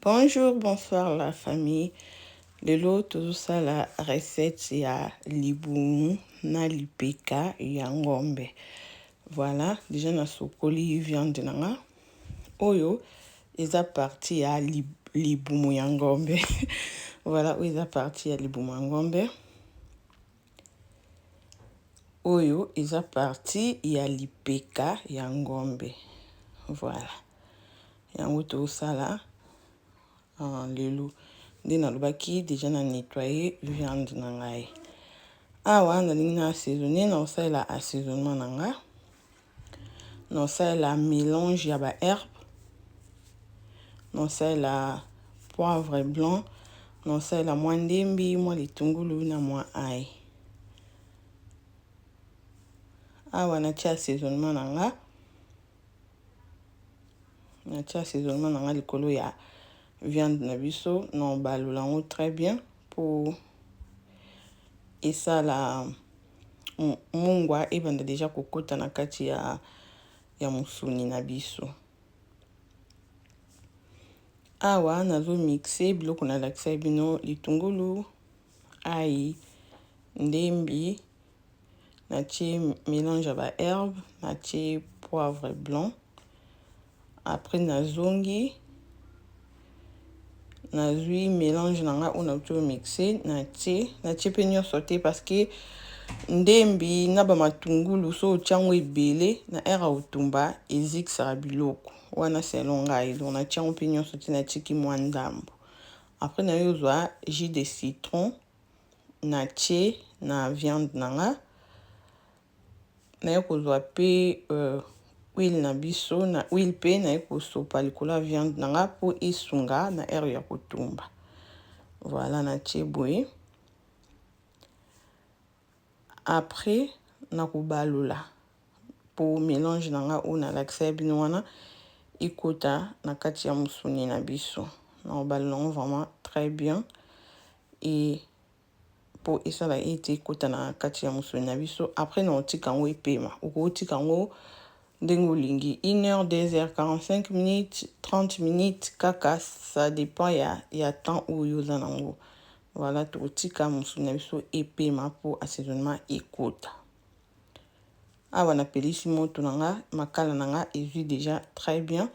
Bonjour, bonsoir la famille. Lelo tout ça la recette ya libumu na lipeka ya ngombe. Voilà, déjà na sokoli viande nanga. Oyo eza parti ya libumu ya ngombe. Voilà, oyo eza parti ya libumu ya ngombe. Oyo eza parti ya lipeka ya ngombe. Voilà. Yango tout ça là lelo nde nalobaki déjà na nettoyer viande na ngai. Awa nalingi na assaisonner na osala assaisonnement na nga. Na osala mélange ya ba herbe. Na osala poivre blanc. Na osala mwa ndembi, mwa litungulu na mwa ail. Awa natia assaisonnement na nga. Natia assaisonnement na nga likolo ya viande na biso na obalola yango très bien pour esala mungwa ebanda déjà kokota na kati ya musuni na biso. Awa nazo mixer biloko na lakisa bino litungulu, ail, ndembi, natie mélange ya ba herbe, natie poivre blanc. Après nazongi nazui mélange nanga ona to mixer natie pe nyonso te parce que ndembi na ba matungulu so tiango ebele na era utumba ezikisaka biloko wana selon ngai donc natie yango pe nyonso te natiki mwa ndambo. Après nayozwa jus de citron natie na viande nanga nayokozwa pe huile na biso na huile pe na ekosopa likolo ya viande nanga po esunga na aire ya kotumba. Voilà natie boye. Après nakobalola po mélange nanga o na lakisa bino wana ekota na kati ya musuni na biso. Na obalola vraiment très bien et po esala ete ekota na kati ya musuni na biso. Après na otika yango epema. Okotika yango ndenge olingi 1 heure, 2 heures, 45 minutes, 30 minutes kaka ça dépend ya temps oyo oza nango. Voilà tokotika musuni na biso epema po assaisonnement ekota. Awa na pelisi moto nanga makala nanga ezui déjà très bien.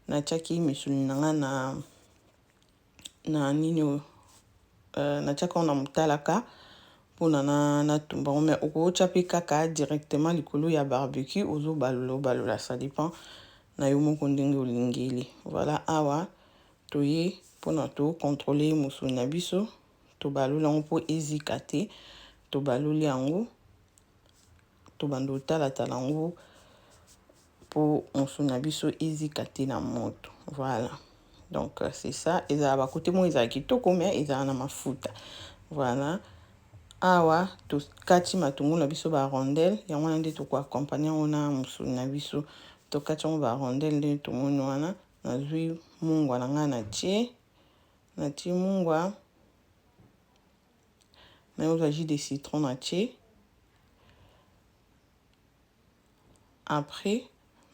Natiaki misuni nanga na nini natiaka na mutalaka pona na tumba mais okocha pe kaka directement likolo ya barbecue ozo balola ça dépend na yo moko ndenge olingeli. Voilà awa toye pona to contrôler musuni na biso to balola yango po ezika te to baloli yango to bando tala yango po musuni na biso ezika te na moto. Voilà donc c'est ça eza ba côté mo eza kitoko mais eza na mafuta. Voilà awa to kati matungulu na biso ba rondelle yango nde to ko accompagner ona musuni na biso to kati yango ba rondelle nde to moni wana nazui mungwa na nga natie mungwa na yo jus de citron natie. Après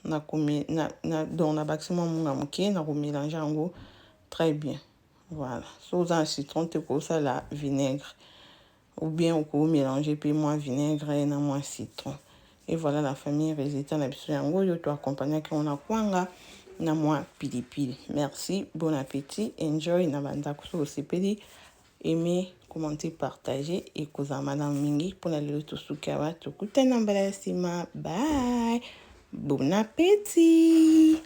donc na baximo munga moke na ko mélanger yango très bien. Voilà so za citron te ko ça la vinaigre ou bien on peut mélanger puis moins vinaigre et moins citron. Et voilà la famille résultat na biso yango yo to accompagner ki on a kwanga na moins pilipili. Merci, bon appétit, enjoy na banda ko sepeli, aimer, commenter, partager et kozama na mingi pona lelo to sukawa to kutana mbala sima. Bye. Bon appétit.